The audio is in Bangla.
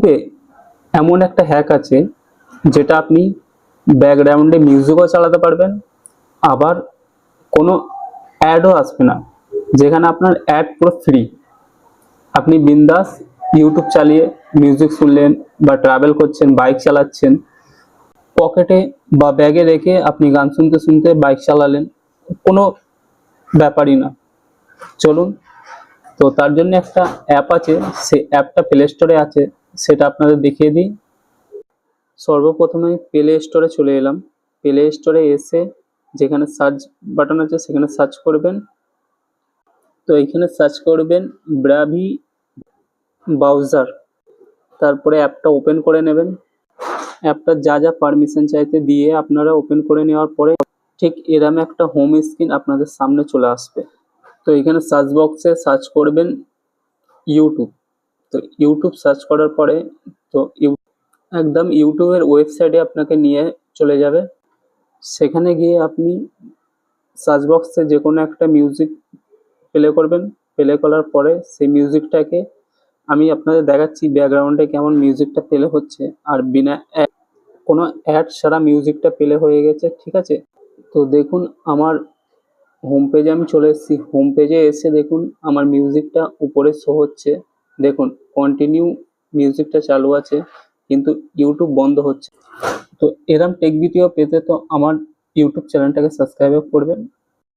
ইউটিউবে এমন একটা হ্যাক আছে যেটা আপনি ব্যাকগ্রাউন্ডে মিউজিকও চালাতে পারবেন, আবার কোনো অ্যাডও আসবে না, যেখানে আপনার অ্যাড পুরো ফ্রি। আপনি বিন্দাস ইউটিউব চালিয়ে মিউজিক শুনলেন, বা ট্রাভেল করছেন, বাইক চালাচ্ছেন, পকেটে বা ব্যাগে রেখে আপনি গান শুনতে শুনতে বাইক চালালেন, কোনো ব্যাপারই না। চলুন, তো তার জন্য একটা অ্যাপ আছে, সেই অ্যাপটা প্লে স্টোরে আছে, সেটা আপনাদের দেখিয়ে দিই। সর্বপ্রথমে প্লে স্টোরে চলে এলাম। প্লে স্টোরে এসে যেখানে সার্চ বাটন আছে সেখানে সার্চ করবেন। তো এইখানে সার্চ করবেন ব্রাভি ব্রাউজার, তারপরে অ্যাপটা ওপেন করে নেবেন। অ্যাপটা যা যা পারমিশন চাইতে দিয়ে আপনারা ওপেন করে নেওয়ার পরে ঠিক এরকম একটা হোম স্ক্রিন আপনাদের সামনে চলে আসবে। তো এখানে সার্চ বক্সে সার্চ করবেন ইউটিউব। তো ইউটিউব সার্চ করার পরে তো একদম ইউটিউবের ওয়েবসাইটে আপনাকে নিয়ে চলে যাবে। সেখানে গিয়ে আপনি সার্চ বক্সে যে কোনো একটা মিউজিক প্লে করবেন। প্লে করার পরে সেই মিউজিকটাকে আমি আপনাদের দেখাচ্ছি ব্যাকগ্রাউন্ডে কেমন মিউজিকটা প্লে হচ্ছে, আর বিনা কোনো অ্যাড ছাড়া মিউজিকটা প্লে হয়ে গেছে, ঠিক আছে। তো দেখুন আমার হোম পেজে আমি চলে এসেছি। হোম পেজে এসে দেখুন আমার মিউজিকটা উপরে শো হচ্ছে। দেখুন কন্টিনিউ মিউজিকটা চালু আছে, কিন্তু ইউটিউব বন্ধ হচ্ছে। তো এরম টেক ভিডিও পেতে তো আমার ইউটিউব চ্যানেলটাকে সাবস্ক্রাইব করবেন।